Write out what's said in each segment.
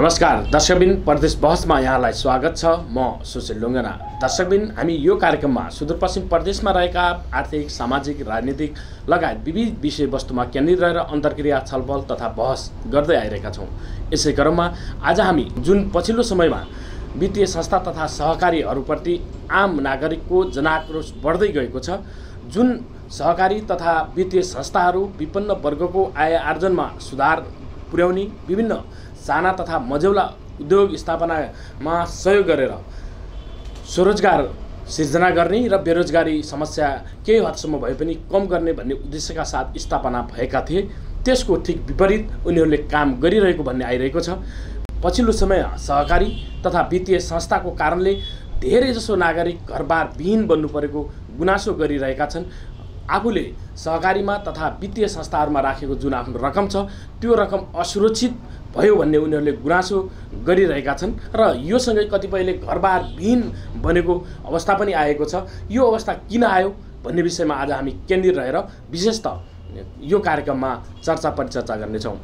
नमस्कार दर्शकबिन, प्रदेश बहसमा यहाँलाई स्वागत छ। म सुशील लुङ्गना। दर्शकबिन, हामी यो कार्यक्रममा सुदूरपश्चिम प्रदेशमा रहेका आर्थिक, सामाजिक, राजनीतिक लगायत विविध विषयवस्तुमा केन्द्रित रहेर अन्तर्क्रिया, छलफल तथा बहस गर्दै आइरहेका छौँ। यसै क्रममा आज हामी जुन पछिल्लो समयमा वित्तीय संस्था तथा सहकारीहरूप्रति आम नागरिकको जनाक्रोश बढ्दै गएको छ, जुन सहकारी तथा वित्तीय संस्थाहरू विपन्न वर्गको आय आर्जनमा सुधार पुर्याउने, विभिन्न साना तथा मझौला उद्योग स्थापनामा सहयोग गरेर स्वरोजगार सिर्जना गर्ने र बेरोजगारी समस्या केही हदसम्म भए पनि कम गर्ने भन्ने उद्देश्यका साथ स्थापना भएका थिए। त्यसको ठिक विपरीत उनीहरूले काम गरिरहेको भन्ने आइरहेको छ। पछिल्लो समय सहकारी तथा वित्तीय संस्थाको कारणले धेरैजसो नागरिक घरबार विहीन बन्नु परेको गुनासो गरिरहेका छन्। आफूले सहकारीमा तथा वित्तीय संस्थाहरूमा राखेको जुन आफ्नो रकम छ, त्यो रकम असुरक्षित भयो भन्ने उनीहरूले गुनासो गरिरहेका छन् र यो सँगै कतिपयले घरबार विहीन बनेको अवस्था पनि आएको छ। यो अवस्था किन आयो भन्ने विषयमा आज हामी केन्द्रित रहेर विशेषतः यो कार्यक्रममा चर्चा परिचर्चा गर्नेछौँ।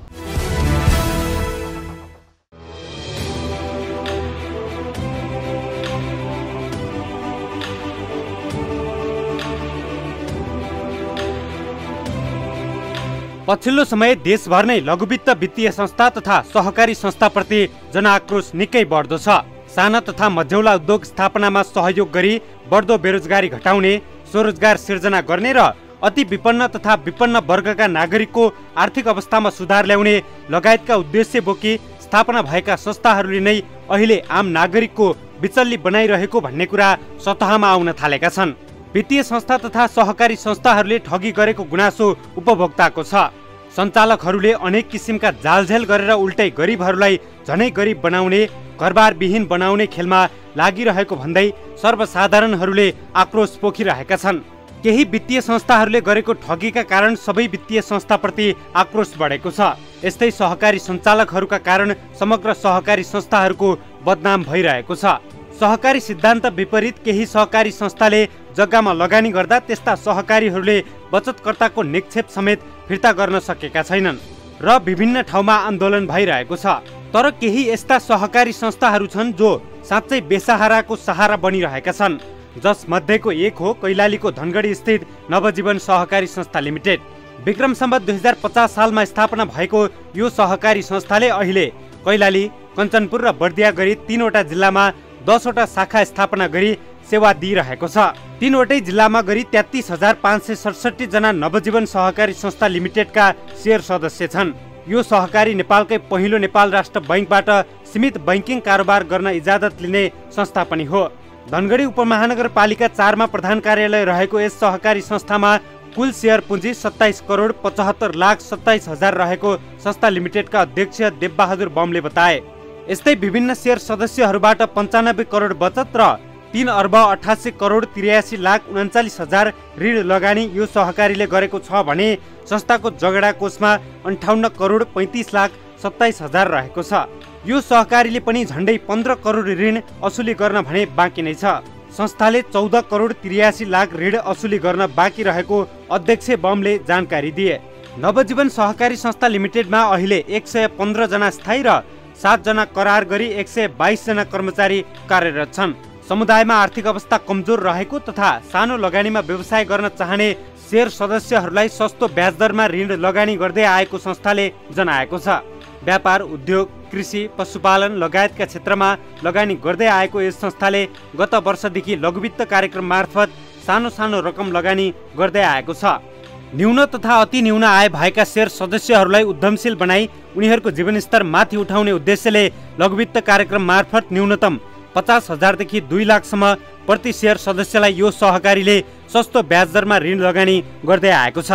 पछिल्लो समय देशभर नै लघुवित्त वित्तीय संस्था तथा सहकारी संस्थाप्रति जनआक्रोश निकै बढ्दो छ। साना तथा मझौला उद्योग स्थापनामा सहयोग गरी बढ्दो बेरोजगारी घटाउने, स्वरोजगार सिर्जना गर्ने र अति विपन्न तथा विपन्न वर्गका नागरिकको आर्थिक अवस्थामा सुधार ल्याउने लगायतका उद्देश्य बोकी स्थापना भएका संस्थाहरूले नै अहिले आम नागरिकको बिचल्ली बनाइरहेको भन्ने कुरा सतहमा आउन थालेका छन्। वित्तीय संस्था तथा सहकारी संस्थाहरूले ठगी गरेको गुनासो उपभोक्ताको छ। सञ्चालकहरूले अनेक किसिमका जालझेल गरेर उल्टै गरिबहरूलाई झनै गरिब बनाउने, घरबार विहीन बनाउने खेलमा लागिरहेको भन्दै सर्वसाधारणहरूले आक्रोश पोखिरहेका छन्। केही वित्तीय संस्थाहरूले गरेको ठगीका कारण सबै वित्तीय संस्थाप्रति आक्रोश बढेको छ। यस्तै सहकारी सञ्चालकहरूका कारण समग्र सहकारी संस्थाहरूको बदनाम भइरहेको छ। सहकारी सिद्धान्त विपरीत केही सहकारी संस्थाले जग्गामा लगानी गर्दा त्यस्ता सहकारीहरूले बचतकर्ताको निक्षेप समेत फिर्ता गर्न सकेका छैनन् र विभिन्न ठाउँमा आन्दोलन भइरहेको छ। तर केही यस्ता सहकारी संस्थाहरू छन् जो साँच्चै बेसहाराको सहारा बनिरहेका छन्, जसमध्येको एक हो कैलालीको धनगढी स्थित नवजीवन सहकारी संस्था लिमिटेड। विक्रम सम्वत 2050 सालमा स्थापना भएको यो सहकारी संस्थाले अहिले कैलाली, कञ्चनपुर र बर्दिया गरी 3वटा जिल्लामा 10वटा शाखा स्थापना गरी सेवा दिइरहेको छ। 3वटै जिल्लामा गरी 33,567 जना नवजीवन सहकारी संस्था लिमिटेडका शेयर सदस्य छन्। यो सहकारी नेपालकै पहिलो नेपाल राष्ट्र बैंकबाट सीमित बैंकिङ कारोबार गर्न इजाजत लिने संस्था पनि हो। धनगढी उपमहानगरपालिका 4 मा प्रधान कार्यालय रहेको यस सहकारी संस्थामा कुल शेयर पुँजी 27,75,27,000 रहेको संस्था लिमिटेडका अध्यक्ष देवबहादुर बमले बताए। यस्तै विभिन्न शेयर सदस्यहरूबाट 95 करोड बचत र 3,88,83,39,000 ऋण लगानी यो सहकारीले गरेको छ भने संस्थाको जगडा कोषमा 58 करोड 35,27,000 रहेको छ। यो सहकारीले पनि झण्डै 15 करोड ऋण असुली गर्न भने बाँकी नै छ। संस्थाले 14 करोड 83,00,000 ऋण असुली गर्न बाँकी रहेको अध्यक्ष बमले जानकारी दिए। नवजीवन सहकारी संस्था लिमिटेडमा अहिले 115 जना स्थायी र 7 जना करार गरी 122 जना कर्मचारी कार्यरत छन्। समुदायमा आर्थिक अवस्था कमजोर रहेको तथा सानो लगानीमा व्यवसाय गर्न चाहने शेयर सदस्यहरूलाई सस्तो ब्याज दरमा ऋण लगानी गर्दै आएको संस्थाले जनाएको छ। व्यापार, उद्योग, कृषि, पशुपालन लगायतका क्षेत्रमा लगानी गर्दै आएको यस संस्थाले गत वर्षदेखि लघुवित्त कार्यक्रम मार्फत सानो सानो रकम लगानी गर्दै आएको छ। न्यून तथा अति न्यून आय भएका शेयर सदस्यहरूलाई उद्यमशील बनाई उनीहरूको जीवनस्तर माथि उठाउने उद्देश्यले लघुवित्त कार्यक्रम मार्फत न्यूनतम 50,000 देखि 2 लाखसम्म प्रति शेयर सदस्यलाई यो सहकारीले सस्तो ब्याज दरमा ऋण लगानी गर्दै आएको छ।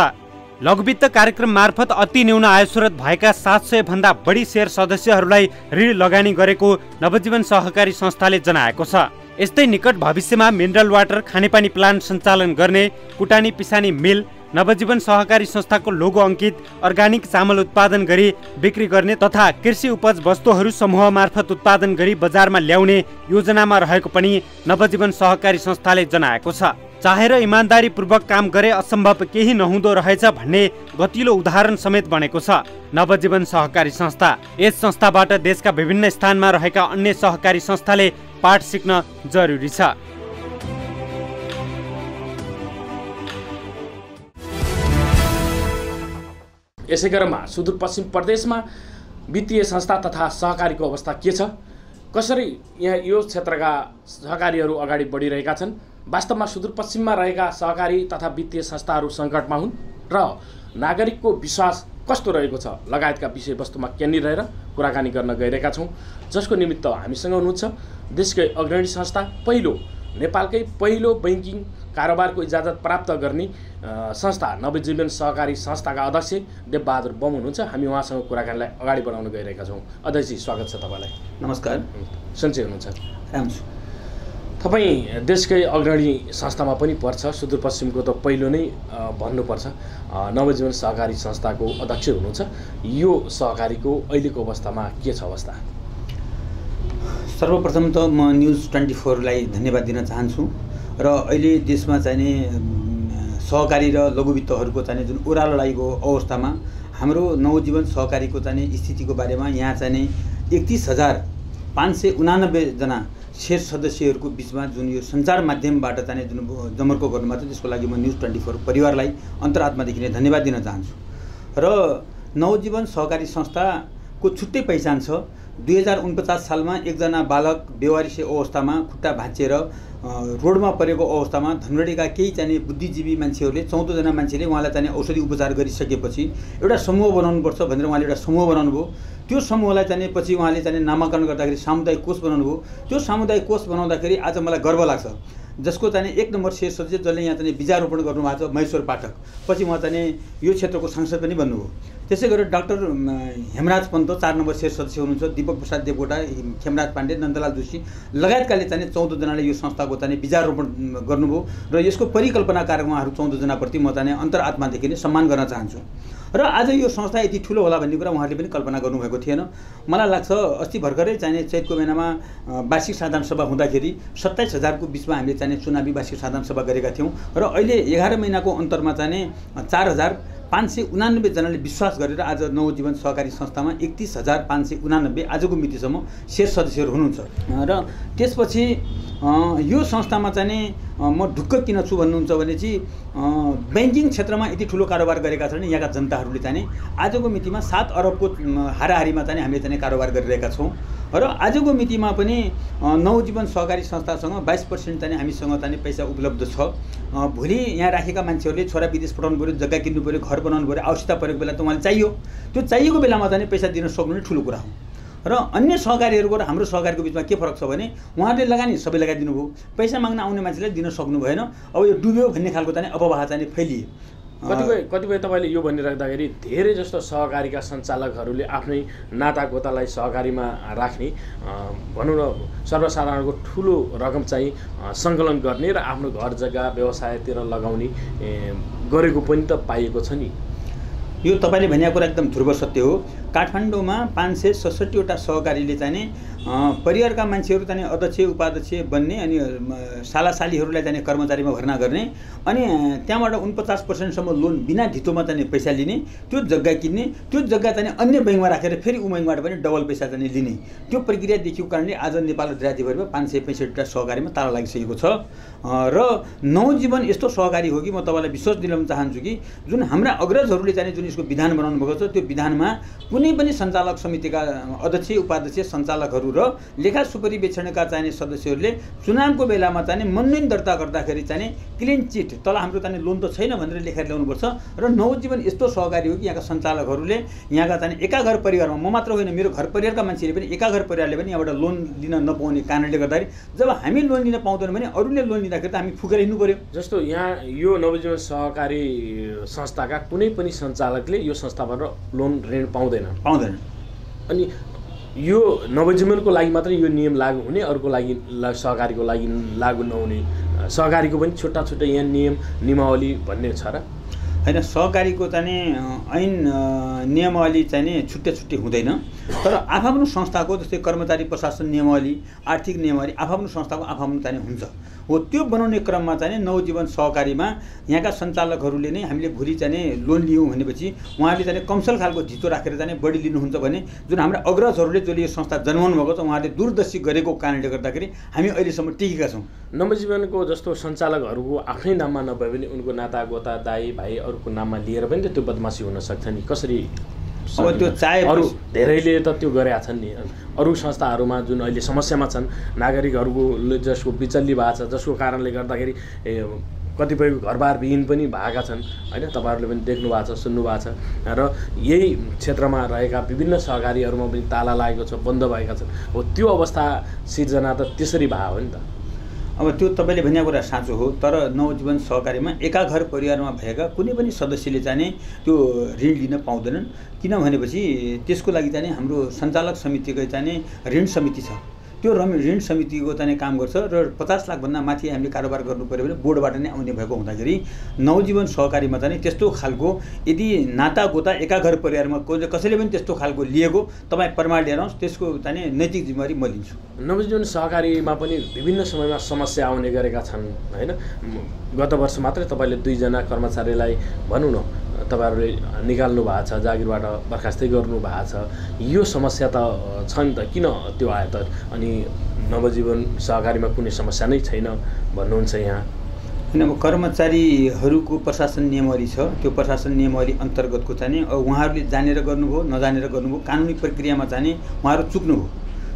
लघुवित्त कार्यक्रम मार्फत अति न्यून आयस्रोत भएका 700 भन्दा बढी शेयर सदस्यहरूलाई ऋण लगानी गरेको नवजीवन सहकारी संस्थाले जनाएको छ। यस्तै निकट भविष्यमा मिनरल वाटर खानेपानी प्लान्ट सञ्चालन गर्ने, कुटानी पिसानी मिल, नवजीवन सहकारी संस्थाको लोगो अंकित अर्गानिक चामल उत्पादन गरी बिक्री गर्ने तथा कृषि उपज वस्तुहरू समूह मार्फत उत्पादन गरी बजारमा ल्याउने योजनामा रहेको पनि नवजीवन सहकारी संस्थाले जनाएको छ। चाहेर इमान्दारीपूर्वक काम गरे असम्भव केही नहुँदो रहेछ भन्ने गतिलो उदाहरण समेत बनेको छ नवजीवन सहकारी संस्था। यस संस्थाबाट देशका विभिन्न स्थानमा रहेका अन्य सहकारी संस्थाले पाठ सिक्न जरुरी छ। यसै क्रममा सुदूरपश्चिम प्रदेशमा वित्तीय संस्था तथा सहकारीको अवस्था के छ, कसरी यहाँ यो क्षेत्रका सहकारीहरू अगाडि बढिरहेका छन्, वास्तवमा सुदूरपश्चिममा रहेका सहकारी तथा वित्तीय संस्थाहरू सङ्कटमा हुन् र नागरिकको विश्वास कस्तो रहेको छ लगायतका विषयवस्तुमा केन्द्रित रहेर कुराकानी गर्न गइरहेका छौँ, जसको निमित्त हामीसँग हुनुहुन्छ देशकै अग्रणी संस्था, नेपालकै पहिलो बैंकिङ कारोबारको इजाजत प्राप्त गर्ने संस्था नवजीवन सहकारी संस्थाका अध्यक्ष देवबहादुर बम हुनुहुन्छ। हामी उहाँसँग कुराकानीलाई अगाडि बढाउन गइरहेका छौँ। अध्यक्षजी, स्वागत छ तपाईँलाई। नमस्कार। सन्चै हुनुहुन्छ? राम्रो छु। तपाईँ देशकै अग्रणी संस्थामा पनि पर्छ, सुदूरपश्चिमको त पहिलो नै भन्नुपर्छ, नवजीवन सहकारी संस्थाको अध्यक्ष हुनुहुन्छ। यो सहकारीको अहिलेको अवस्थामा के छ अवस्था? सर्वप्रथम त म न्युज 24लाई धन्यवाद दिन चाहन्छु र अहिले देशमा चाहिने सहकारी र लघुवित्तहरूको चाहिने जुन ओह्रालो लागेको अवस्थामा हाम्रो नवजीवन सहकारीको चाहिने स्थितिको बारेमा यहाँ चाहिने 31,589 जना शेयर सदस्यहरूको बिचमा जुन यो सञ्चार माध्यमबाट चाहिने जुन जमर्को गर्नुभएको छ, त्यसको लागि म न्युज 24 परिवारलाई अन्तरात्मादेखि नै धन्यवाद दिन चाहन्छु। र नवजीवन सहकारी संस्थाको छुट्टै पहिचान छ। 2049 सालमा एकजना बालक बेवारिसे अवस्थामा खुट्टा भाँचिएर रोडमा परेको अवस्थामा धनगढीका केही चाहिने बुद्धिजीवी मान्छेहरूले 14 जना मान्छेले उहाँलाई चाहिने औषधि उपचार गरिसकेपछि एउटा समूह बनाउनुपर्छ भनेर उहाँले एउटा समूह बनाउनु भयो। त्यो समूहलाई चाहिने पछि उहाँले चाहिने नामाकरण गर्दाखेरि सामुदायिक कोष बनाउनु भयो। त्यो सामुदायिक कोष बनाउँदाखेरि आज मलाई गर्व लाग्छ, जसको चाहिने 1 नम्बर शेयर सदस्य जसले यहाँ चाहिने बीजारोपण गर्नुभएको छ महेश्वर पाठक, पछि उहाँ चाहिने यो क्षेत्रको सांसद पनि बन्नुभयो। त्यसै गरेर doctor Hemraj Pant 4 number share सदस्य हुनुहुन्छ, दीपक प्रसाद देवकोटा, खेमराज पाण्डे, नन्दलाल जोशी लगायतकाले चाहिने 14 जनाले यो संस्थाको चाहिने बीजारोपण गर्नुभयो र यसको परिकल्पनाकार उहाँहरू 14 जनाप्रति म चाहिने अन्तरात्मादेखि नै सम्मान गर्न चाहन्छु। र आज यो संस्था यति ठुलो होला भन्ने कुरा उहाँहरूले पनि कल्पना गर्नुभएको थिएन। मलाई लाग्छ अस्ति भर्खरै चाहिने चैतको महिनामा वार्षिक साधारण सभा हुँदाखेरि 27,000को बिचमा हामीले चाहिने चुनावी वार्षिक साधारण सभा गरेका थियौँ र अहिले 11 महिनाको अन्तरमा चाहिने 4,589 जनाले विश्वास गरेर आज नवजीवन सहकारी संस्थामा 31,589 आजको मितिसम्म शेयर सदस्यहरू हुनुहुन्छ। र त्यसपछि यो संस्थामा चाहिने म ढुक्क किन छु भन्नुहुन्छ भने चाहिँ बैंकिङ क्षेत्रमा यति ठुलो कारोबार गरेका छन् यहाँका जनताहरूले चाहिने आजको मितिमा 7 अरबको हाराहारीमा चाहिँ हामीले चाहिँ कारोबार गरिरहेका छौँ र आजको मितिमा पनि नवजीवन सहकारी संस्थासँग 22% चाहिँ हामीसँग चाहिँ पैसा उपलब्ध छ। भोलि यहाँ राखेका मान्छेहरूले छोरा विदेश पठाउनु पऱ्यो, जग्गा किन्नु पऱ्यो, घर बनाउनु पऱ्यो, आवश्यकता परेको बेला त उहाँले चाहियो, त्यो चाहिएको बेलामा चाहिँ पैसा दिन सक्नु नै ठुलो कुरा हो। र अन्य सहकारीहरूको र हाम्रो सहकारीको बिचमा के फरक छ भने उहाँहरूले लगानी सबै लगाइदिनु भयो, पैसा माग्न आउने मान्छेलाई दिन सक्नु भएन। अब यो डुब्यो भन्ने खालको चाहिँ अफवाह चाहिँ फैलिए। कतिपय तपाईँले यो भनिराख्दाखेरि धेरै जस्तो सहकारीका सञ्चालकहरूले आफ्नै नातागोतालाई सहकारीमा राख्ने, भनौँ न सर्वसाधारणको ठुलो रकम चाहिँ सङ्कलन गर्ने र आफ्नो घर जग्गा व्यवसायतिर लगाउने गरेको पनि त पाइएको छ नि। यो तपाईँले भनेको कुरा एकदम ध्रुव सत्य हो। काठमाडौँमा 567वटा सहकारीले चाहिने परिवारका मान्छेहरू चाहिँ अध्यक्ष उपाध्यक्ष बन्ने अनि सालासालीहरूलाई चाहिँ कर्मचारीमा भर्ना गर्ने अनि त्यहाँबाट 49% सम्म लोन बिना धितोमा चाहिँ पैसा लिने, त्यो जग्गा किन्ने, त्यो जग्गा चाहिँ अन्य बैङ्कमा राखेर फेरि ऊ बैङ्कबाट पनि डबल पैसा चाहिँ लिने, त्यो प्रक्रिया देखिएको कारणले आज नेपाल राज्यभरिमा 565वटा सहकारीमा ताला लागिसकेको छ। र नवजीवन यस्तो सहकारी हो कि म तपाईँलाई विश्वास दिलाउन चाहन्छु कि जुन हाम्रा अग्रजहरूले चाहिँ जुन यसको विधान बनाउनु भएको छ त्यो विधानमा कुनै पनि सञ्चालक समितिका अध्यक्ष उपाध्यक्ष सञ्चालकहरू र लेखा सुपरिवेक्षणका चाहिने सदस्यहरूले चुनावको बेलामा चाहिँ मनोनयन दर्ता गर्दाखेरि चाहिँ क्लिन चिट तल हाम्रो चाहिँ लोन त छैन भनेर लेखेर ल्याउनुपर्छ। र नवजीवन यस्तो सहकारी हो कि यहाँका सञ्चालकहरूले यहाँका चाहिँ एका घर परिवारमा म मात्र होइन मेरो घर परिवारका मान्छेले पनि एका घर परिवारले पनि यहाँबाट लोन लिन नपाउने कारणले गर्दाखेरि जब हामी लोन लिन पाउँदैनौँ भने अरूले लोन लिँदाखेरि त हामी फुकेर हिँड्नु पर्यो। जस्तो यहाँ यो नवजीवन सहकारी संस्थाका कुनै पनि सञ्चालकले यो संस्थाबाट लोन ऋण पाउँदैन। अनि यो नवजीवनको लागि मात्रै यो नियम लागू हुने, अर्को लागि सहकारीको लागि लागू नहुने, सहकारीको पनि छुट्टा छुट्टै यहाँ नियम नियमावली भन्ने छ र? होइन, सहकारीको चाहिँ ऐन नियमावली चाहिँ छुट्टै छुट्टै हुँदैन, तर आफ्नो संस्थाको जस्तै कर्मचारी प्रशासन नियमावली, आर्थिक नियमावली आफ्नो संस्थाको आफ्नो चाहिँ हुन्छ। हो त्यो बनाउने क्रममा चाहिँ नवजीवन सहकारीमा यहाँका सञ्चालकहरूले नै हामीले भोलि चाहिँ लोन लियौँ भनेपछि उहाँहरूले चाहिँ कमसल खालको धितो राखेर चाहिँ बढी लिनुहुन्छ भने जुन हाम्रा अग्रजहरूले जसले यो संस्था जन्माउनु भएको छ उहाँहरूले दूरदर्शी गरेको कारणले गर्दाखेरि हामी अहिलेसम्म टिकेका छौँ। नवजीवनको जस्तो सञ्चालकहरूको आफ्नै नाममा नभए पनि उनको नाता गोता दाई भाइ अरूको नाममा लिएर पनि त त्यो बदमासी हुन सक्छ नि। कसरी अब त्यो चाहे अरू धेरैले त त्यो गरेका छन् नि। अरू संस्थाहरूमा जुन अहिले समस्यामा छन् नागरिकहरूको जसको बिचल्ली भएको छ, जसको कारणले गर्दाखेरि कतिपयको घरबार विहीन पनि भएका छन् होइन, तपाईँहरूले पनि देख्नु भएको छ सुन्नु भएको छ। र यही क्षेत्रमा रहेका विभिन्न सहकारीहरूमा पनि ताला लागेको छ, बन्द भएका छन्। हो त्यो अवस्था सिर्जना त त्यसरी भयो हो नि त। अब त्यो तपाईँले भनेको कुरा साँचो हो, तर नवजीवन सहकारीमा एका घर परिवारमा भएका कुनै पनि सदस्यले चाहिँ त्यो ऋण लिन पाउँदैनन्। किनभनेपछि त्यसको लागि चाहिँ हाम्रो सञ्चालक समितिको चाहिँ ऋण समिति छ। त्यो ऋण समितिको चाहिँ काम गर्छ र 50 लाखभन्दा माथि हामीले कारोबार गर्नु पऱ्यो भने बोर्डबाट नै आउने भएको हुँदाखेरि नवजीवन सहकारीमा चाहिँ त्यस्तो खालको यदि नाता गोता एका घर परिवारमा कसैले पनि त्यस्तो खालको लिएको तपाईँ प्रमाण लिएर आउनुहोस्, त्यसको चाहिँ नैतिक जिम्मेवारी म लिन्छु। नवजीवन सहकारीमा पनि विभिन्न समयमा समस्या आउने गरेका छन् होइन। गत वर्ष मात्रै तपाईँले 2 जना कर्मचारीलाई भनौँ न तपाईँहरूले निकाल्नु भएको छ, जागिरबाट बर्खास्तै गर्नु भएको छ। यो समस्या त छ नि त, किन त्यो आयो त? अनि नवजीवन सहकारीमा कुनै समस्या नै छैन भन्नुहुन्छ यहाँ। होइन, अब कर्मचारीहरूको प्रशासन नियमावली छ, त्यो प्रशासन नियमावली अन्तर्गतको चाहिँ उहाँहरूले जानेर गर्नुभयो नजानेर गर्नुभयो, कानुनी प्रक्रियामा चाहिँ उहाँहरू चुक्नुभयो।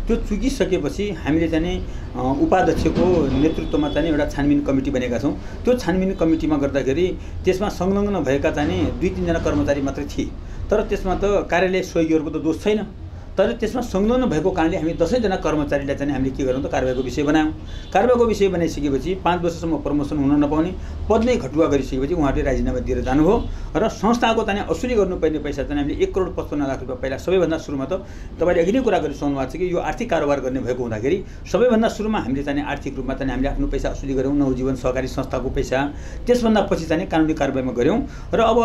त्यो चुकिसकेपछि हामीले चाहिँ उपाध्यक्षको नेतृत्वमा चाहिँ एउटा छानबिन कमिटी बनेका छौँ। त्यो छानबिन कमिटीमा गर्दाखेरि त्यसमा संलग्न भएका चाहिँ 2-3 जना कर्मचारी मात्रै थिए, तर त्यसमा त कार्यालय सहयोगीहरूको त दोष छैन। तर त्यसमा संलग्न भएको कारणले हामी 10 जना कर्मचारीलाई चाहिँ हामीले के गरौँ त कारबाहीको विषय बनायौँ। कारबाहीको विषय बनाइसकेपछि 5 वर्षसम्म प्रमोसन हुन नपाउने, पद नै घटुवा गरिसकेपछि उहाँहरूले राजीनामा दिएर जानुभयो र संस्थाको चाहिँ असुली गर्नुपर्ने पैसा चाहिँ हामीले 1,55,00,000 रुपियाँ पहिला सबैभन्दा सुरुमा त तपाईँले अघि नै कुरा गरिसक्नु भएको छ कि यो आर्थिक कारोबार गर्ने भएको हुँदाखेरि सबैभन्दा सुरुमा हामीले चाहिँ आर्थिक रूपमा चाहिँ हामीले आफ्नो पैसा असुली गऱ्यौँ, नवजीवन सहकारी संस्थाको पैसा। त्यसभन्दा पछि चाहिँ कानुनी कारबाहीमा गऱ्यौँ र अब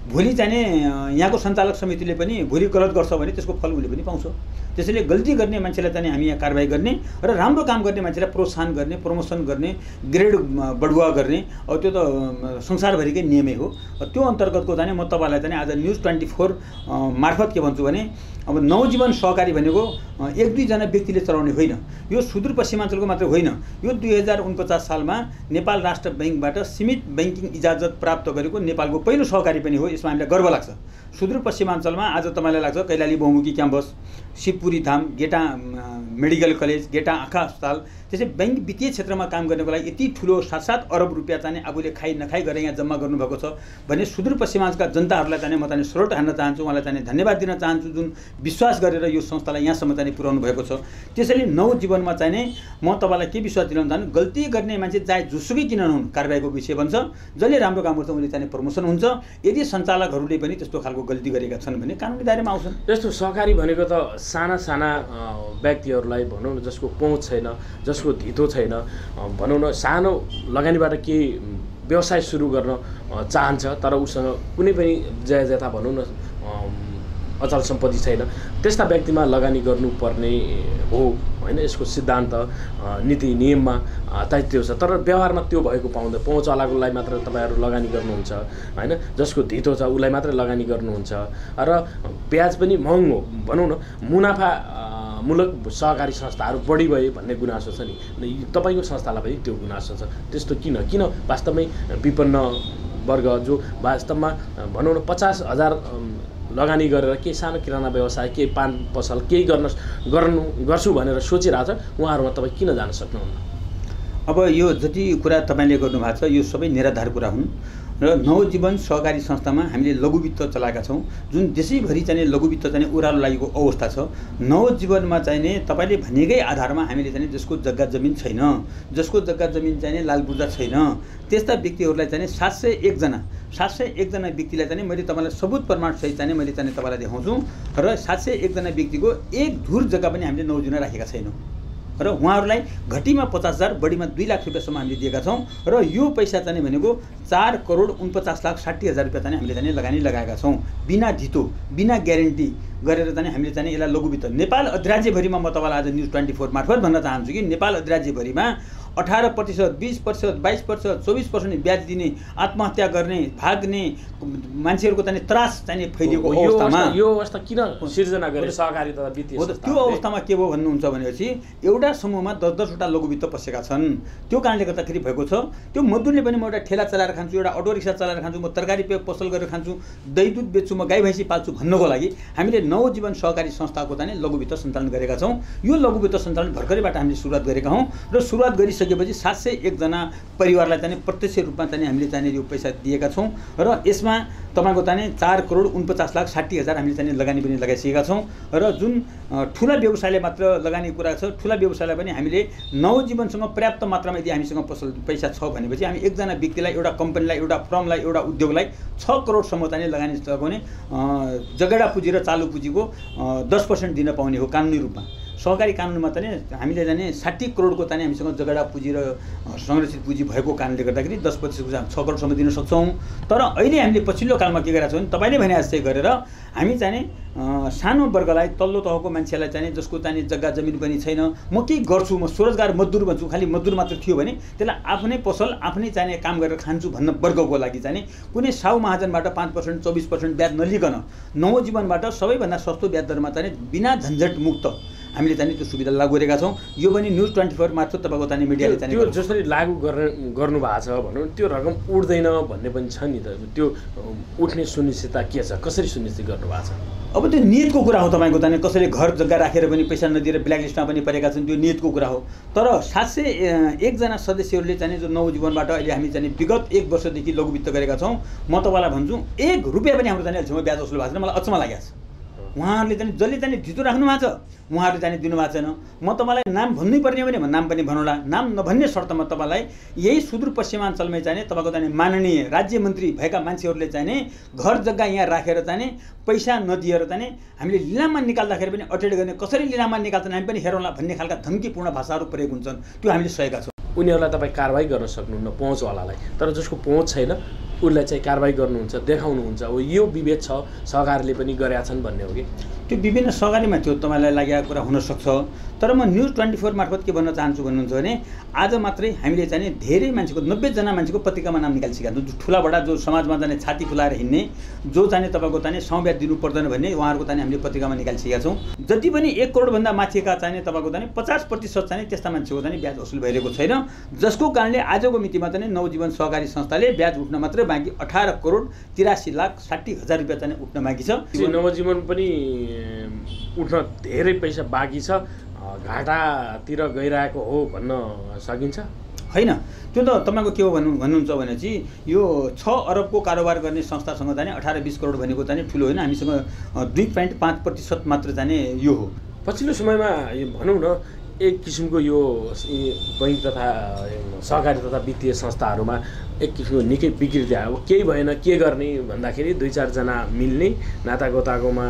भोलि चाहिँ यहाँको सञ्चालक समितिले पनि भोलि गलत गर्छ भने त्यसको फल उसले पनि पाउँछ। त्यसैले गल्ती गर्ने मान्छेलाई चाहिँ हामी यहाँ कारबाही गर्ने र राम्रो काम गर्ने मान्छेलाई प्रोत्साहन गर्ने, प्रमोसन गर्ने, ग्रेड बढुवा गर्ने, अब त्यो त संसारभरिकै नियमै हो। त्यो अन्तर्गतको चाहिँ म तपाईँलाई चाहिँ आज न्युज 24 मार्फत के भन्छु भने अब नवजीवन सहकारी भनेको 1-2 जना व्यक्तिले चलाउने होइन, यो सुदूरपश्चिमाञ्चलको मात्र होइन। यो 2049 सालमा नेपाल राष्ट्र ब्याङ्कबाट सीमित ब्याङ्किङ इजाजत प्राप्त गरेको नेपालको पहिलो सहकारी पनि हो। यसमा हामीलाई गर्व लाग्छ। सुदूरपश्चिमाञ्चलमा आज तपाईँलाई लाग्छ कैलाली बहुमुखी क्याम्पस, शिवपुरी धाम, गेटा मेडिकल कलेज, गेटा आँखा अस्पताल, त्यसै ब्याङ्क वित्तीय क्षेत्रमा काम गर्नको लागि यति ठुलो 7-7 अरब रुपियाँ चाहिँ आफूले खाइ नखाइ गरेर यहाँ जम्मा गर्नुभएको छ भने सुदूरपश्चिमाञ्चलका जनताहरूलाई चाहिँ म चाहिँ सरोट हान्न चाहन्छु, उहाँलाई चाहिँ धन्यवाद दिन चाहन्छु जुन विश्वास गरेर यो संस्थालाई यहाँसम्म चाहिँ पुर्याउनु भएको छ। त्यसैले नवजीवनमा चाहिँ म तपाईँलाई के विश्वास दिलाउन चाहन्छु, गल्ती गर्ने मान्छे चाहे जुसुकै किन नहुन् कारबाहीको विषय बन्छ। जसले राम्रो काम गर्छ उनले चाहिँ प्रमोसन हुन्छ। यदि सञ्चालकहरूले पनि त्यस्तो खालको गल्ती गरेका छन् भने कानुनी दायरामा आउँछन्। जस्तो सहकारी भनेको त साना साना व्यक्तिहरूलाई भनौँ न, जसको पहुँच छैन, जसको धितो छैन, भनौँ न सानो लगानीबाट केही व्यवसाय सुरु गर्न चाहन्छ तर उसँग कुनै पनि जयजता भनौँ न अचल सम्पत्ति छैन, त्यस्ता व्यक्तिमा लगानी गर्नुपर्ने हो होइन। यसको सिद्धान्त नीति नियममा तय त्यो छ, तर व्यवहारमा त्यो भएको पाउँदैन। पहुँचवालाकोलाई मात्र तपाईँहरू लगानी गर्नुहुन्छ होइन, जसको धितो छ उसलाई मात्रै लगानी गर्नुहुन्छ र ब्याज पनि महँगो भनौँ न। मुनाफा मूलक सहकारी संस्थाहरू बढी भए भन्ने गुनासो छ नि, तपाईँको संस्थालाई पनि त्यो गुनासो छ। त्यस्तो किन वास्तवमै विपन्न वर्ग जो वास्तवमा भनौँ न 50,000 लगानी गरेर केही सानो किराना व्यवसाय, केही पान पसल केही गर्छु भनेर सोचिरहेको छ, उहाँहरूमा तपाईँ किन जान सक्नुहुन्न? अब यो जति कुरा तपाईँले गर्नुभएको छ यो सबै निराधार कुरा हुन् र नवजीवन सहकारी संस्थामा हामीले लघुवित्त चलाएका छौँ, जुन देशैभरि चाहिँ लघुवित्त चाहिँ ओह्रालो लागेको अवस्था छ। नवजीवनमा चाहिँ तपाईँले भनेकै आधारमा हामीले चाहिँ जसको जग्गा जमिन छैन, जसको जग्गा जमिन चाहिँ लालबुर्जा छैन, त्यस्ता व्यक्तिहरूलाई चाहिँ 701 जना व्यक्तिलाई चाहिँ मैले तपाईँलाई सबुत प्रमाण सहित चाहिँ मैले चाहिँ तपाईँलाई देखाउँछु र 701 जना व्यक्तिको एक धुर जग्गा पनि हामीले नवजीवनमा राखेका छैनौँ र उहाँहरूलाई घटीमा 50,000 बढीमा 2 लाख रुपियाँसम्म हामीले दिएका छौँ र यो पैसा चाहिँ भनेको 4,49,60,000 रुपियाँ चाहिँ हामीले चाहिँ लगानी लगाएका छौँ बिना धितो बिना ग्यारेन्टी गरेर चाहिँ हामीले चाहिँ यसलाई लघुवित्त नेपाल अधिराज्यभरिमा म तपाईँलाई आज न्युज 24 मार्फत भन्न चाहन्छु कि नेपाल अधिराज्यभरिमा 18%, 20%, 22%, 24% ब्याज दिने, आत्महत्या गर्ने, भाग्ने मान्छेहरूको चाहिँ त्रास चाहिँ फैलिएको अवस्थामा यो अवस्था किन सिर्जना गरे सहकारी तथा वित्तीय संस्था? त्यो अवस्थामा के भयो भन्नुहुन्छ भनेपछि एउटा समूहमा 10-10 वटा लघु वित्त पसेका छन्। त्यो कारणले गर्दाखेरि भएको छ। त्यो मजदुरले पनि म एउटा ठेला चलाएर खान्छु, एउटा अटो रिक्सा चलाएर खान्छु, म तरकारी पसल गरेर खान्छु, दही दुध बेच्छु, म गाई भैँसी पाल्छु भन्नको लागि हामीले नवजीवन सहकारी संस्थाको चाहिँ लघु वित्त सञ्चालन गरेका छौँ। यो लघु वित्त सञ्चालन भर्खरैबाट हामीले सुरुवात गरेका हौँ र सुरुवात गरिसकेपछि 701 जना परिवारलाई चाहिँ प्रत्यक्ष रूपमा चाहिँ हामीले चाहिँ यो पैसा दिएका छौँ र यसमा तपाईँको चाहिँ 4,49,60,000 हामीले चाहिँ लगानी पनि लगाइसकेका छौँ र जुन ठुला व्यवसायले मात्र लगानी कुरा छ, ठुला व्यवसायलाई पनि हामीले नवजीवनसँग पर्याप्त मात्रामा यदि हामीसँग पैसा छ भनेपछि हामी एकजना व्यक्तिलाई, एउटा कम्पनीलाई, एउटा फर्मलाई, एउटा उद्योगलाई 6 करोडसम्म चाहिँ लगानी लगाउने जगेडा पुँजी र चालु पुँजीको 10% दिन पाउने हो कानुनी रूपमा। सहकारी कानुनमा चाहिँ हामीले जाने 60 करोडको चाहिँ हामीसँग जगेडा पुँजी र संरक्षित पुँजी भएको कारणले गर्दाखेरि 10% 6 करोडसम्म दिन सक्छौँ। तर अहिले हामीले पछिल्लो कालमा के गरेका छौँ भने तपाईँले भने जस्तै गरेर हामी चाहिँ सानो वर्गलाई, तल्लो तहको मान्छेलाई चाहिँ जसको चाहिँ जग्गा जमिन पनि छैन, म के गर्छु, म स्वरोजगार मजदुर भन्छु, खालि मजदुर मात्र थियो भने त्यसलाई आफ्नै पसल आफ्नै चाहिँ काम गरेर खान्छु भन्न वर्गको लागि चाहिँ कुनै साउ महाजनबाट 5%, 24% ब्याज नलिकन नवजीवनबाट सबैभन्दा सस्तो ब्याज दरमा चाहिँ बिना झन्झट मुक्त हामीले चाहिँ त्यो सुविधा लागू गरेका छौँ। यो पनि न्युज 24 मार्फत तपाईँको चाहिँ मिडियाले चाहिँ त्यो जसरी लागू गर्नु भएको छ भनौँ त्यो रकम उठ्दैन भन्ने पनि छ नि त। त्यो उठ्ने सुनिश्चितता के छ, कसरी सुनिश्चित गर्नु भएको छ? अब त्यो नियतको कुरा हो। तपाईँको चाहिँ कसैले घर जग्गा राखेर पनि पैसा नदिएर ब्ल्याकलिस्टमा पनि परेका छन्, त्यो नियतको कुरा हो। तर 701 जना सदस्यहरूले चाहिँ जो नवजीवनबाट अहिले हामी चाहिँ विगत 1 वर्षदेखि लघु वित्त गरेका छौँ। म तपाईँलाई भन्छु 1 रुपियाँ पनि हाम्रो चाहिँ अहिलेसम्म ब्याज वसुल भएको छैन। मलाई अचम्म लागेको छ। उहाँहरूले चाहिँ जसले चाहिँ धितो राख्नु भएको छ उहाँहरूले चाहिँ दिनुभएको छैन। म तपाईँलाई नाम भन्नै पर्ने हो भने नाम पनि भनौँला। नाम नभन्ने शर्तमा तपाईँलाई यही सुदूरपश्चिमाञ्चलमै चाहिँ तपाईँको चाहिँ माननीय राज्य मन्त्री भएका मान्छेहरूले चाहिँ घर जग्गा यहाँ राखेर चाहिँ पैसा नदिएर चाहिँ हामीले लिलाममा निकाल्दाखेरि पनि अटेड गर्ने, कसरी लिलाममा निकाल्छन् हामी पनि हेरौँला भन्ने खालका धम्कीपूर्ण भाषाहरू प्रयोग हुन्छन्। त्यो हामीले सहेका छौँ। उनीहरूलाई तपाईँ कारवाही गर्न सक्नुहुन्न पहुँचवालालाई, तर जसको पहुँच छैन उसलाई चाहिँ कारवाही गर्नुहुन्छ, देखाउनुहुन्छ हो यो विभेद छ, सहकारीले पनि गरेका छन् भन्ने हो कि? त्यो विभिन्न सहकारीमा त्यो तपाईँलाई लागेको कुरा हुनसक्छ। तर म न्युज 24 मार्फत के भन्न चाहन्छु भन्नुहुन्छ भने आज मात्रै हामीले चाहिँ धेरै मान्छेको 90 जना मान्छेको पत्रिकामा नाम निकालिसकेका छौँ। जो ठुलाबडा जो समाजमा जाने छाती फुलाएर हिँड्ने, जो चाहिँ तपाईँको चाहिँ संब्याज दिनु पर्दैन भन्ने उहाँहरूको चाहिँ हामीले पत्रिकामा निकालिसकेका छौँ। जति पनि 1 करोडभन्दा माथिका चाहिँ तपाईँको चाहिँ 50% चाहिँ त्यस्ता मान्छेको चाहिँ ब्याज वसुल भइरहेको छैन, जसको कारणले आजको मितिमा चाहिँ नवजीवन सहकारी संस्थाले ब्याज उठ्न मात्रै बाँकी 18 करोड 83,60,000 रुपियाँ चाहिँ उठ्न बाँकी छ। नवजीवन पनि उठ्न धेरै पैसा बाँकी छ, घाटातिर गइरहेको हो भन्न सकिन्छ? होइन, त्यो त तपाईँको के हो भन्नुहुन्छ भने चाहिँ यो 6 अरबको कारोबार गर्ने संस्थासँग चाहिँ 18-20 करोड भनेको चाहिँ ठुलो होइन। हामीसँग 2.5% मात्र जाने यो हो। पछिल्लो समयमा भनौँ न एक किसिमको यो बैङ्क तथा सहकारी तथा वित्तीय संस्थाहरूमा एक किसिमको निकै विकृति आयो। केही भएन के गर्ने भन्दाखेरि 2-4 जना मिल्ने, नातागोताकोमा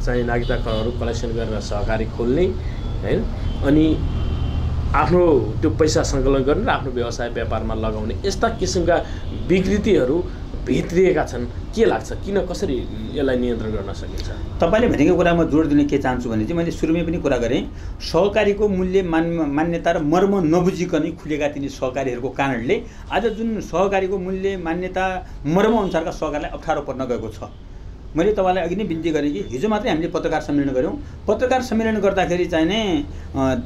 चाहिँ नागरिकताहरू कलेक्सन गरेर सहकारी खोल्ने हैन, अनि आफ्नो त्यो पैसा सङ्कलन गर्ने र आफ्नो व्यवसाय व्यापारमा लगाउने, यस्ता किसिमका विकृतिहरू भित्रिएका छन्। के लाग्छ किन कसरी यसलाई नियन्त्रण गर्न सकिन्छ? तपाईँले भनेको कुरामा जोड दिन के चाहन्छु भने चाहिँ मैले सुरुमै पनि कुरा गरेँ, सहकारीको मूल्य मान्यता र मर्म नबुझिकनै खुलेका तिनी सहकारीहरूको कारणले आज जुन सहकारीको मूल्य मान्यता मर्म अनुसारका सहकारीलाई अप्ठ्यारो पर्न गएको छ। मैले तपाईँलाई अघि नै बिन्ती गरेँ कि हिजो मात्रै हामीले पत्रकार सम्मेलन गऱ्यौँ। पत्रकार सम्मेलन गर्दाखेरि चाहिँ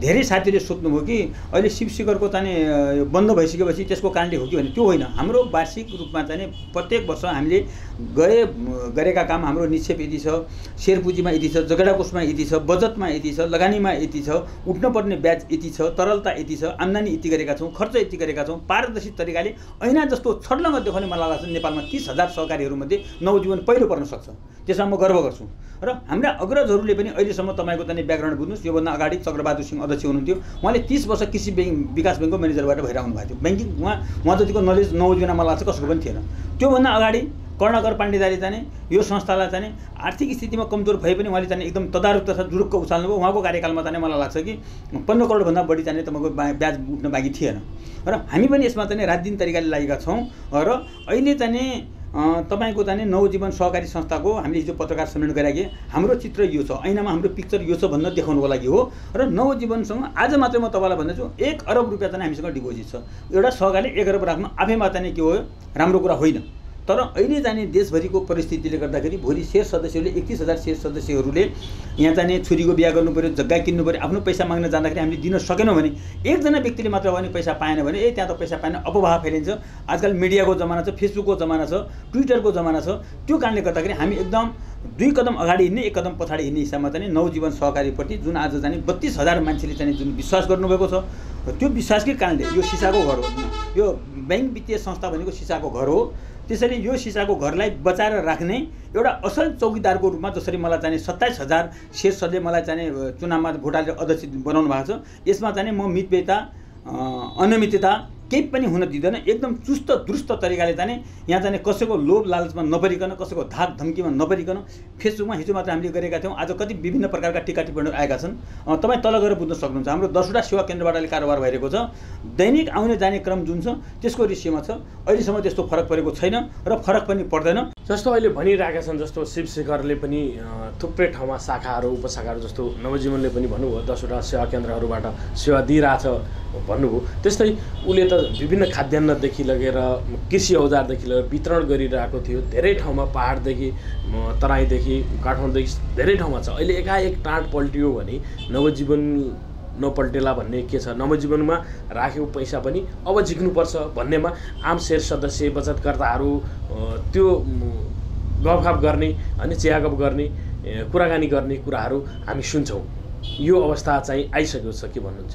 धेरै साथीहरूले सोध्नुभयो कि अहिले शिवशिखरको चाहिँ बन्द भइसकेपछि त्यसको कारणले हो कि भने त्यो होइन। हाम्रो वार्षिक रूपमा चाहिँ प्रत्येक वर्ष हामीले गरेका काम, हाम्रो निक्षेप यति छ, सेयर पुँजीमा यति छ, जगेडा कोषमा यति छ, बजेटमा यति छ, लगानीमा यति छ, उठ्नुपर्ने ब्याज यति छ, तरलता यति छ, आम्दानी यति गरेका छौँ, खर्च यति गरेका छौँ। पारदर्शी तरिकाले ऐना जस्तो छर्लङ्ग देखाउने मलाई लाग्छ नेपालमा 30,000 सहकारीहरूमध्ये नवजीवन पहिलो पर्न सक्छ। त्यसमा म गर्व गर्छु। र हाम्रा अग्रजहरूले पनि अहिलेसम्म तपाईँको चाहिँ ब्याकग्राउन्ड बुझ्नुहोस्, योभन्दा अगाडि चक्रबहादुर सिंह अध्यक्ष हुनुहुन्थ्यो। उहाँले 30 वर्ष कृषि विकास ब्याङ्कको म्यानेजरबाट भएर आउनु भएको थियो। ब्याङ्किङ उहाँ जतिको नलेज नवजीवनमा मलाई लाग्छ कसैको पनि थिएन। त्योभन्दा अगाडि कर्णकर पाण्डेदाले चाहिँ यो संस्थालाई चाहिँ आर्थिक स्थितिमा कमजोर भए पनि उहाँले चाहिँ एकदम तदारुक तथा जुरुक्क उचाल्नुभयो। उहाँको कार्यकालमा चाहिँ मलाई लाग्छ कि 15 करोडभन्दा बढी चाहिँ तपाईँको ब्याज उठ्न बाँकी थिएन। र हामी पनि यसमा चाहिँ रात दिन तरिकाले लागेका छौँ। र अहिले चाहिँ तपाईँको चाहिँ नवजीवन सहकारी संस्थाको हामीले हिजो पत्रकार सम्मेलन गराएँ। हाम्रो चित्र यो छ, ऐनामा हाम्रो पिक्चर यो छ भनेर देखाउनुको लागि हो। र नवजीवनसँग आज मात्रै म तपाईँलाई भन्दैछु 1 अरब रुपियाँ चाहिँ हामीसँग डिपोजिट छ। एउटा सहकारीले 1 अरब राख्नु आफैमा चाहिँ के हो, राम्रो कुरा होइन। तर अहिले जाने देशभरिको परिस्थितिले गर्दाखेरि भोलि शेयर सदस्यहरूले 31,000 शेयर सदस्यहरूले यहाँ जाने छोरीको बिहा गर्नु पऱ्यो, जग्गा किन्नु पऱ्यो, आफ्नो पैसा माग्न जाँदाखेरि हामीले दिन सकेनौँ भने, एकजना व्यक्तिले मात्र भने पैसा पाएन भने त्यहाँ त पैसा पाएन अफवाह फैलिन्छ। आजकल मिडियाको जमाना छ, फेसबुकको जमाना छ, ट्विटरको जमाना छ। त्यो कारणले गर्दाखेरि हामी एकदम 2 कदम अगाडि हिँड्ने 1 कदम पछाडि हिँड्ने हिसाबमा चाहिँ नवजीवन सहकारीप्रति जुन आज चाहिँ 32,000 मान्छेले चाहिँ जुन विश्वास गर्नुभएको छ, त्यो विश्वासकै कारणले यो सिसाको घर हो। यो बैंक वित्तीय संस्था भनेको सिसाको घर हो। त्यसैले यो सिसाको घरलाई बचाएर राख्ने एउटा असल चौकीदारको रूपमा, जसरी मलाई चाहिँ 27,000 शेयर्सहरूले मलाई चाहिँ चुनावमा भोट हालेर अध्यक्ष बनाउनु भएको छ, यसमा चाहिँ म मितव्ययिता अनियमितता केही पनि हुन दिँदैन। एकदम चुस्त दुरुस्त तरिकाले चाहिँ यहाँ चाहिँ कसैको लोभ लालचमा नपरिकन, कसैको धाक धम्कीमा नपरिकन फेसबुकमा हिजो मात्र हामीले गरेका थियौँ। आज कति विभिन्न प्रकारका टिका टिप्पणीहरू आएका छन्, तपाईँ तल गएर बुझ्न सक्नुहुन्छ। हाम्रो 10वटा सेवा केन्द्रबाट कारोबार भइरहेको छ। दैनिक आउने जाने क्रम जुन छ त्यसको रेसियोमा छ। अहिलेसम्म त्यस्तो फरक परेको छैन र फरक पनि पर्दैन। जस्तो अहिले भनिरहेका छन्, जस्तो शिवशेखरले पनि थुप्रै ठाउँमा शाखाहरू उपशाखाहरू, जस्तो नवजीवनले पनि भन्नुभयो 10वटा सेवा केन्द्रहरूबाट सेवा दिइरहेछ भन्नुभयो। त्यस्तै उसले त विभिन्न खाद्यान्नदेखि लगेर कृषि औजारदेखि लगेर वितरण गरिरहेको थियो। धेरै ठाउँमा पहाडदेखि तराईदेखि काठमाडौँदेखि धेरै ठाउँमा छ। अहिले एकाएक टाँट पल्टियो भने नवजीवन नपल्टेला भन्ने के छ, नवजीवनमा राखेको पैसा पनि अब झिक्नुपर्छ भन्नेमा आम शेयर सदस्य बचतकर्ताहरू त्यो गफगाफ गर्ने अनि चियागफ गर्ने कुराकानी गर्ने कुराहरू हामी सुन्छौँ। यो अवस्था चाहिँ आइसकेको छ, के भन्नुहुन्छ?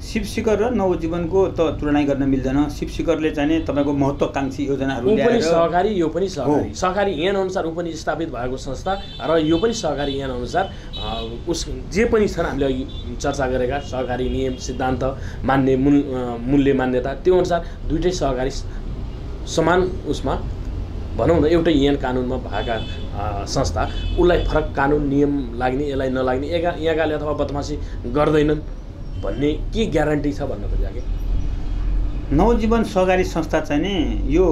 शिवशेखर र नवजीवनको त तुलना गर्न मिल्दैन। शिवशेखरले चाहिँ तपाईँको महत्त्वाकांक्षी योजनाहरू ल्याएर सहकारी, यो पनि सहकारी, सहकारी ऐन अनुसार ऊ पनि स्थापित भएको संस्था र यो पनि सहकारी ऐन अनुसार उस जे पनि छन् हामीले अघि चर्चा गरेका सहकारी नियम सिद्धान्त मान्ने मूल्य मान्यता, त्यो अनुसार दुईटै सहकारी समान उसमा भनौँ न एउटै ऐन कानुनमा भएका संस्था। उसलाई फरक कानुन नियम लाग्ने यसलाई नलाग्ने, यहाँकाले अथवा बदमासी गर्दैनन् भन्ने के ग्यारेन्टी छ भन्न खोजेको? नवजीवन सहकारी संस्था चाहिँ नि यो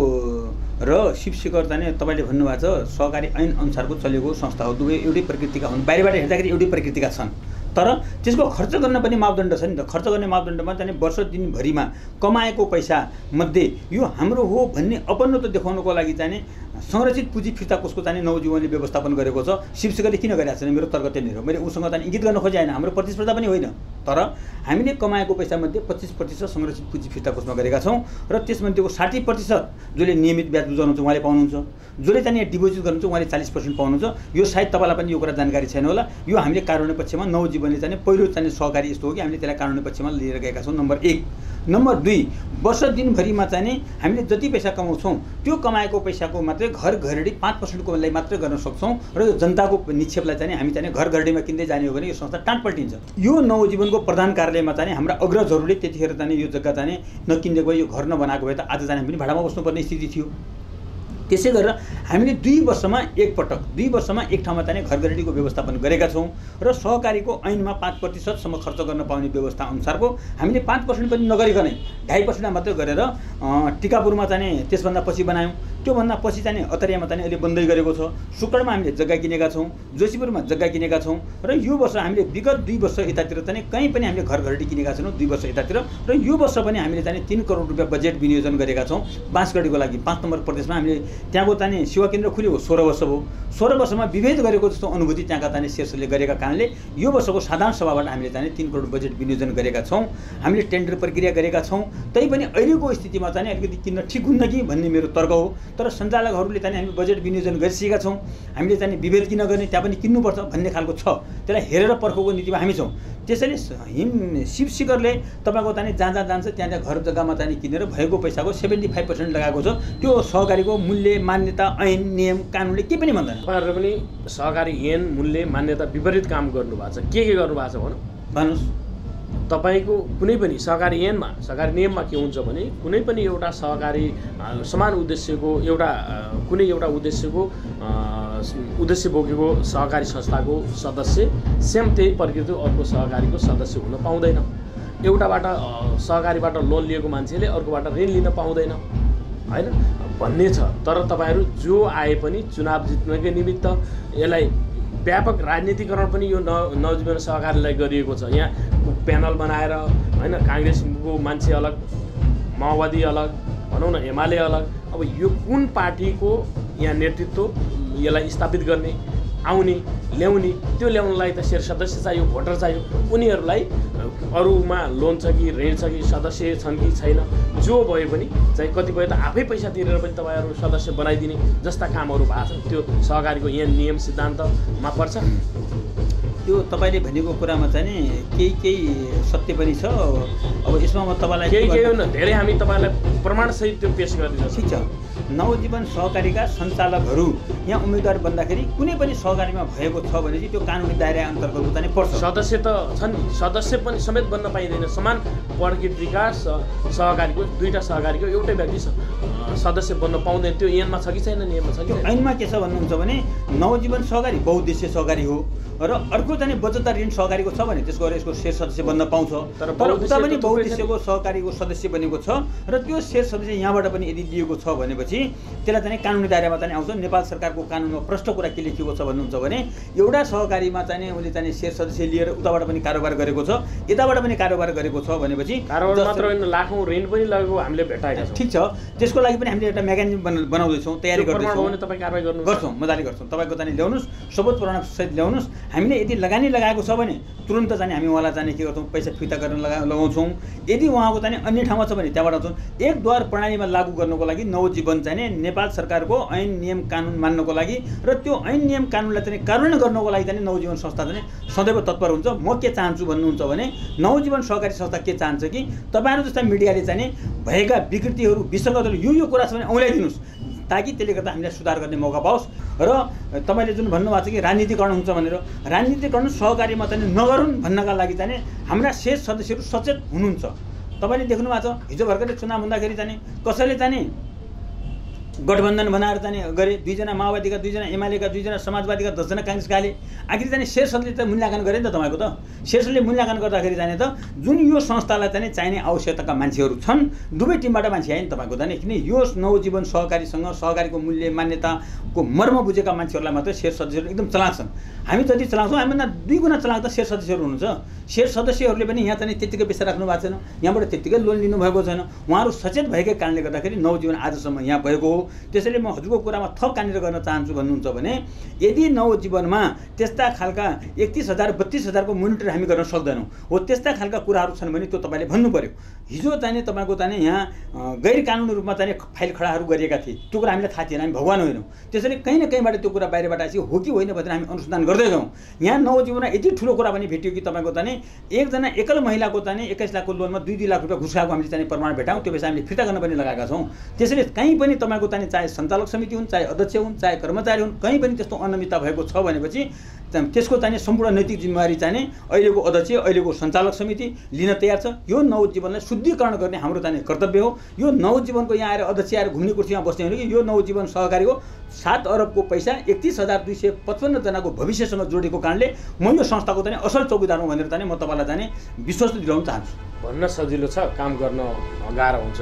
र शिवशेखर चाहिँ तपाईँले भन्नुभएको छ सहकारी ऐन अनुसारको चलेको संस्था हो। दुवै एउटै प्रकृतिका हुन्, बाहिरबाट हेर्दाखेरि एउटै प्रकृतिका छन्। तर त्यसको खर्च गर्न पनि मापदण्ड छ नि त। खर्च गर्ने मापदण्डमा चाहिँ वर्ष दिनभरिमा कमाएको पैसा मध्ये यो हाम्रो हो भन्ने अपनत्व देखाउनको लागि चाहिँ संरक्षित पुँजी फिर्ता कोषको चाहिँ नवजीवनले व्यवस्थापन गरेको छ। शिवशेखरले किन गरेको छैन? मेरो तर्क त्यही हो। मैले उसँग चाहिँ इङ्गित गर्न खोजेँ होइन, हाम्रो प्रतिस्पर्धा पनि होइन। तर हामीले कमाएको पैसामध्ये 25% संरक्षित पुँजी फिर्ता कोषमा गरेका छौँ र त्यसमध्येको 60% जसले नियमित ब्याज बुझाउनुहुन्छ उहाँले पाउनुहुन्छ, जसले चाहिँ डिपोजिट गर्नुहुन्छ उहाँले 40% पाउनुहुन्छ। यो सायद तपाईँलाई पनि यो कुरा जानकारी छैन होला। यो हामीले कानुनी पक्षमा नवजीवनले चाहिँ पहिलो चाहिँ सहकारी यस्तो हो कि हामीले त्यसलाई कानुनी पक्षमा लिएर गएका छौँ, नम्बर 1। नम्बर 2, वर्ष दिनभरिमा चाहिँ हामीले जति पैसा कमाउँछौँ त्यो कमाएको पैसाको मात्रै घर घरेडी 5%को लाई मात्र गर्न सक्छौँ र यो जनताको निक्षेपलाई चाहिँ हामी चाहिँ घर घरेडीमा किन्दै जाने हो भने यो संस्था टाँट पल्टिन्छ। यो नवजीवनको प्रधान कार्यालयमा चाहिँ हाम्रा अग्रजहरूले त्यतिखेर चाहिँ यो जग्गा चाहिँ नकिन्दै गयो, यो घर नबनाएको भए त आज चाहिँ हामी पनि भाडामा बस्नुपर्ने स्थिति थियो। त्यसै गरेर हामीले 2 वर्षमा एक ठाउँमा चाहिँ घर घरेडीको व्यवस्थापन गरेका छौँ र सहकारीको ऐनमा 5%सम्म खर्च गर्न पाउने व्यवस्था अनुसारको हामीले 5% पनि नगरिकनै 2.5% मात्रै गरेर टिकापुरमा चाहिँ त्यसभन्दा पछि बनायौँ। त्योभन्दा पछि चाहिँ अतरियामा चाहिँ अहिले बन्दै गरेको छ। सुकड़मा हामीले जग्गा किनेका छौँ, जोशीपुरमा जग्गा किनेका छौँ र यो वर्ष हामीले विगत 2 वर्ष यतातिर चाहिँ कहीँ पनि हामीले घर घरेडी किनेका छैनौँ 2 वर्ष यतातिर। र यो वर्ष पनि हामीले चाहिँ 3 करोड रुपियाँ बजेट विनियोजन गरेका छौँ बाँसगढीको लागि। 5 नम्बर प्रदेशमा हामीले त्यहाँको चाहिँ सेवा केन्द्र खुल्यो 16 वर्ष भयो। 16 वर्षमा विभेद गरेको जस्तो अनुभूति त्यहाँका चाहिँ शेयर्सहरूले गरेका कारणले यो वर्षको साधारण सभाबाट हामीले चाहिँ 3 करोड बजेट विनियोजन गरेका छौँ। हामीले टेन्डर प्रक्रिया गरेका छौँ। तैपनि अहिलेको स्थितिमा चाहिँ अलिकति किन्न ठिक हुन्न कि भन्ने मेरो तर्क हो। तर सञ्चालकहरूले चाहिँ हामी बजेट विनियोजन गरिसकेका छौँ। हामीले चाहिँ विभेद किन गर्ने, त्यहाँ पनि किन्नुपर्छ भन्ने खालको छ। त्यसलाई हेरेर पर्खोको नीतिमा हामी छौँ। त्यसैले शिवशेखरले तपाईँको चाहिँ जहाँ जहाँ जान्छ त्यहाँ घर जग्गामा चाहिँ किनेर भएको पैसाको 75% लगाएको छ। त्यो सहकारीको मूल्य मान्यता ऐन नियम कानुनले के पनि भन्दैन। तपाईँहरूले पनि सहकारी ऐन मूल्य मान्यता विपरीत काम गर्नुभएको छ। के गर्नुभएको छ भन्नुहोस्? तपाईँको कुनै पनि सहकारी ऐनमा सहकारी नियममा के हुन्छ भने कुनै पनि एउटा सहकारी समान उद्देश्यको कुनै एउटा उद्देश्य बोकेको सहकारी संस्थाको सदस्य सेम त्यही प्रकृतिको अर्को सहकारीको सदस्य हुन पाउँदैन। एउटाबाट सहकारीबाट लोन लिएको मान्छेले अर्कोबाट ऋण लिन पाउँदैन। हैन भन्ने छ। तर तपाईँहरू जो आए पनि चुनाव जित्नकै निमित्त यसलाई व्यापक राजनीतिकरण पनि यो नवजीवन सहकारीलाई गरिएको छ। यहाँ प्यानल बनाएर हैन काङ्ग्रेसको मान्छे अलग, माओवादी अलग, भनौँ न एमाले अलग। अब यो कुन पार्टीको यहाँ नेतृत्व यसलाई स्थापित गर्ने, आउने, ल्याउने, त्यो ल्याउनलाई त शेर सदस्य चाहियो, भोटर चाहियो। उनीहरूलाई अरूमा लोन छ कि ऋण छ कि सदस्य छन् कि छैन, जो भए पनि चाहिँ कतिपय त आफै पैसा तिरेर पनि तपाईँहरू सदस्य बनाइदिने जस्ता कामहरू भएको छ। त्यो सहकारीको यहाँ नियम सिद्धान्तमा पर्छ। त्यो तपाईँले भनेको कुरामा चाहिँ नि केही सत्य पनि छ। अब यसमा म तपाईँलाई केही धेरै हामी तपाईँलाई प्रमाणसहित त्यो पेश गरिदिन्छ। ठिक छ। नवजीवन सहकारीका सञ्चालकहरू यहाँ उम्मेदवार बन्दाखेरि कुनै पनि सहकारीमा भएको छ भने चाहिँ त्यो कानुनी दायरा अन्तर्गत चाहिँ पर्छ। सदस्य त छन्, सदस्य पनि समेत बन्न पाइँदैन। समान प्रकृतिका सहकारीको दुईवटा सहकारीको एउटै व्यक्ति सदस्य बन्न पाउँदैन। त्यो ऐनमा छ कि छैन, नियममा छ कि छैन? ऐनमा के छ भन्नुहुन्छ भने नवजीवन सहकारी बहुद्देश्य सहकारी हो र अर्को चाहिँ बचतदार ऋण सहकारीको छ भने त्यसको यसको शेर सदस्य बन्न पाउँछ। तर उता पनि बहुद्देश्यको सहकारीको सदस्य बनेको छ र त्यो शेर सदस्य यहाँबाट पनि यदि लिएको छ भनेपछि त्यसलाई चाहिँ कानुनी दायरामा चाहिँ आउँछ। नेपाल सरकारको कानुनमा प्रष्ट कुरा के लेखिएको छ भन्नुहुन्छ भने एउटा सहकारीमा चाहिँ उसले चाहिँ शेर सदस्य लिएर उताबाट पनि कारोबार गरेको छ, यताबाट पनि कारोबार गरेको छ भनेपछि कारोबार मात्र होइन, लाखौँ ऋण पनि लगेको हामीले भेटाएका छौँ। ठिक छ। त्यसको लागि पनि हामीले एउटा मेकानिजम बनाउँदैछौँ, तयारी गर्दैछौँ। तपाईँ कारबाही गर्छौँ, मजाले गर्छौँ। तपाईँको चाहिँ ल्याउनुहोस्, सबुत प्रमाणसहित ल्याउनुहोस्। हामीले यदि लगानी लगाएको छ भने तुरन्त चाहिँ हामी उहाँलाई चाहिँ के गर्छौँ, पैसा फिर्ता गर्न लगाउँछौँ। यदि उहाँको चाहिँ अन्य ठाउँमा छ भने त्यहाँबाट आउँछौँ। एक द्वार प्रणालीमा लागू गर्नको लागि नवजीवन चाहिँ नेपाल सरकारको ऐन नियम कानुन मान्नको लागि र त्यो ऐन नियम कानुनलाई चाहिँ कार्यान्वयन गर्नको लागि चाहिँ नवजीवन संस्था चाहिँ सदैव तत्पर हुन्छ। म के चाहन्छु भन्नुहुन्छ भने नवजीवन सहकारी संस्था के चाहन्छ कि तपाईँहरू जस्ता मिडियाले चाहिँ भएका विकृतिहरू, विसङ्गतहरू यो कुरा छ भने औँल्याइदिनुहोस्, ताकि त्यसले गर्दा हामीलाई सुधार गर्ने मौका पाओस्। र तपाईँले जुन भन्नुभएको छ कि राजनीतिकरण हुन्छ भनेर, राजनीतिकरण सहकारीमा चाहिँ नगरून् भन्नका लागि चाहिँ हाम्रा शेर सदस्यहरू सचेत हुनुहुन्छ। तपाईँले देख्नु भएको छ हिजो भर्खरै चुनाव हुँदाखेरि चाहिँ कसैले चाहिँ गठबन्धन बनाएर चाहिँ गरे, दुईजना माओवादीका, दुईजना एमालेका, दुईजना समाजवादीका, 10 जना काङ्ग्रेसका हाले। आखिर चाहिँ शेर सदस्यले त मूल्याङ्कन गरे नि त। तपाईँको त शेर सदस्यले मूल्याङ्कन गर्दाखेरि चाहिँ त जुन यो संस्थालाई चाहिँ चाहिने आवश्यकताका मान्छेहरू छन्, दुवै टिमबाट मान्छे आए नि तपाईँको त नि। किन यो नवजीवन सहकारीसँग सहकारीको मूल्य मान्यताको मर्म बुझेका मान्छेहरूलाई मात्रै शेर सदस्यहरू एकदम चलाक छन्। हामी जति चलाउँछौँ हामीभन्दा 2 गुणा चलाक त शेर सदस्यहरू हुनुहुन्छ। शेर सदस्यहरूले पनि यहाँ चाहिँ त्यत्तिकै पैसा राख्नु भएको छैन, यहाँबाट त्यत्तिकै लोन लिनुभएको छैन। उहाँहरू सचेत भएकै कारणले गर्दाखेरि नवजीवन आजसम्म यहाँ भएको हो। त्यसैले म हजुरको कुरामा थप कहाँनिर गर्न चाहन्छु भन्नुहुन्छ भने यदि नवजीवनमा त्यस्ता खालका 31,000 32,000को मोनिटर हामी गर्न सक्दैनौँ हो, त्यस्ता खालका कुराहरू छन् भने त्यो तपाईँले भन्नु पर्यो। हिजो चाहिँ तपाईँको चाहिँ यहाँ गैर कानुनी रूपमा चाहिँ फाइल खडाहरू गरिएका थिए, त्यो कुरा हामीलाई थाहा थिएन, हामी भगवान होइनौँ। त्यसैले कहीँ न कहीँबाट त्यो कुरा बाहिरबाट आएपछि हो कि होइन भनेर हामी अनुसन्धान गर्दै गयौँ। यहाँ नवजीवनमा यति ठुलो कुरा पनि भेट्यो कि तपाईँको चाहिँ एकजना एकल महिलाको चाहिँ 21 लाखको लोनमा 2-2 लाख रुपियाँ घुस खाएको हामीले चाहिँ प्रमाण भेटायौँ। त्यो पैसा हामीले फिर्ता गर्न पनि लगाएका छौँ। त्यसैले कहीँ पनि तपाईँको चाहिँ चाहे सञ्चालक समिति हुन्, चाहे अध्यक्ष हुन्, चाहे कर्मचारी हुन्, कहीँ पनि त्यस्तो अनियमितता भएको छ भनेपछि त्यसको चाहिँ सम्पूर्ण नैतिक जिम्मेवारी चाहिँ अहिलेको अध्यक्ष, अहिलेको सञ्चालक समिति लिन तयार छ। यो नवजीवनलाई शुद्धिकरण गर्ने हाम्रो चाहिँ कर्तव्य हो। यो नवजीवनको यहाँ आएर अध्यक्ष आएर घुम्ने कुर्सीमा बस्ने होइन कि यो नवजीवन सहकारीको 7 अरबको पैसा 31,255 जनाको भविष्यसँग जोडेको कारणले म यो संस्थाको चाहिँ असल चौकीदार हुँ भनेर चाहिँ म तपाईँलाई चाहिँ विश्वास दिलाउन चाहन्छु। भन्न सजिलो छ, काम गर्न गाह्रो हुन्छ।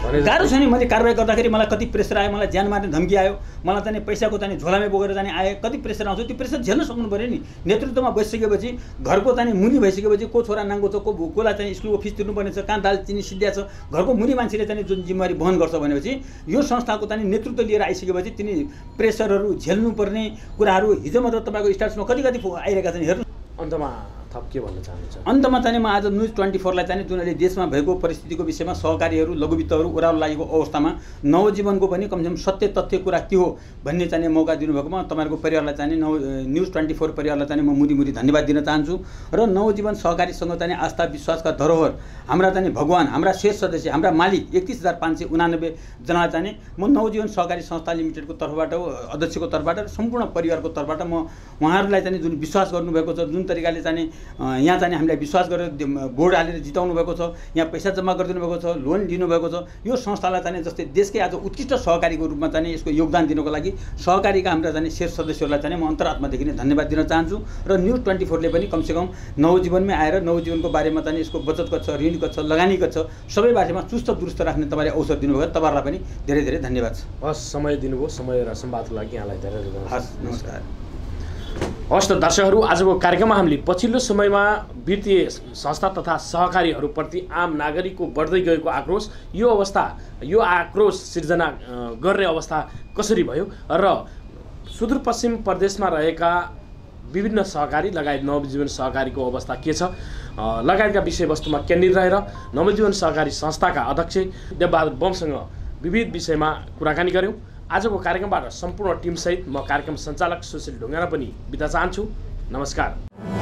गाह्रो छ नि। मैले कारबाही गर्दाखेरि मलाई कति प्रेसर आयो, मलाई ज्यान मार्ने धम्की आयो, मलाई चाहिँ पैसाको चाहिँ झोलामै बोकेर जाने आयो, कति प्रेसर आउँछ। त्यो प्रेसर झेल्न सक्नु पऱ्यो नि। नेतृत्वमा बसिसकेपछि घरको चाहिँ मुनि भइसकेपछि को छोरा नाङ्गो छ, कोलाई चाहिँ स्कुलको फिस तिर्नुपर्ने छ, कहाँ दाल चिनी सिद्धिया छ, घरको मुनि मान्छेले चाहिँ जुन जिम्मेवारी वहन गर्छ भनेपछि यो संस्थाको चाहिँ नेतृत्व लिएर आइसकेपछि तिनी प्रेसरहरू झेल्नुपर्ने कुराहरू हिजो मात्र तपाईँको स्टार्समा कति आइरहेका छन्। हेर्नु अन्तमा थप के भन्न चाहनुहुन्छ? अन्तमा चाहिँ म आज न्युज 24लाई चाहिँ जुन अहिले देशमा भएको परिस्थितिको विषयमा सहकारीहरू, लघुवित्तहरू ओह्रालो लागेको अवस्थामा नवजीवनको पनि कमसेकम सत्य तथ्य कुरा के हो भन्ने चाहिँ मौका दिनुभएकोमा तपाईँहरूको परिवारलाई चाहिँ न्युज 24 परिवारलाई चाहिँ म मुरी धन्यवाद दिन चाहन्छु। र नवजीवन सहकारीसँग चाहिँ आस्था विश्वासका धरोहर हाम्रा चाहिँ भगवान, हाम्रा शेर सदस्य, हाम्रा मालिक 31,589 जनालाई चाहिँ म नवजीवन सहकारी संस्था लिमिटेडको तर्फबाट, अध्यक्षको तर्फबाट र सम्पूर्ण परिवारको तर्फबाट म उहाँहरूलाई चाहिँ जुन विश्वास गर्नुभएको छ, जुन तरिकाले चाहिँ यहाँ चाहिँ हामीलाई विश्वास गरेर बोर्ड हालेर जिताउनु भएको छ, यहाँ पैसा जम्मा गरिदिनु भएको छ, लोन दिनुभएको छ। यो संस्थालाई चाहिँ जस्तै देशकै आज उत्कृष्ट सहकारीको रूपमा चाहिँ यसको योगदान दिनुको लागि सहकारीका हाम्रा चाहिँ शेष सदस्यहरूलाई चाहिँ म अन्तरात्मादेखि नै धन्यवाद दिन चाहन्छु। र न्युज 24ले पनि कमसेकम नवजीवनमै आएर नवजीवनको बारेमा चाहिँ यसको बचत कति छ, ऋण कति छ, लगानी कति छ, सबै बारेमा चुस्त दुरुस्त राख्ने तपाईँले अवसर दिनुभयो। तपाईँहरूलाई पनि धेरै धेरै धन्यवाद छ। हस्, समय दिनुभयो, समय र संवादको लागि यहाँलाई धेरै धेरै हस्, नमस्कार। हस् त दर्शकहरू, आजको कार्यक्रममा हामीले पछिल्लो समयमा वित्तीय संस्था तथा सहकारीहरूप्रति आम नागरिकको बढ्दै गएको आक्रोश, यो आक्रोश सिर्जना गर्ने अवस्था कसरी भयो र सुदूरपश्चिम प्रदेशमा रहेका विभिन्न सहकारी लगायत नवजीवन सहकारीको अवस्था के छ लगायतका विषयवस्तुमा केन्द्रित रहेर नवजीवन सहकारी संस्थाका अध्यक्ष देवबहादुर बमसँग विविध विषयमा कुराकानी गऱ्यौँ। आजको कार्यक्रमबाट सम्पूर्ण टिमसहित म कार्यक्रम सञ्चालक सुशील ढुङ्गाना पनि बिदा चाहन्छु। नमस्कार।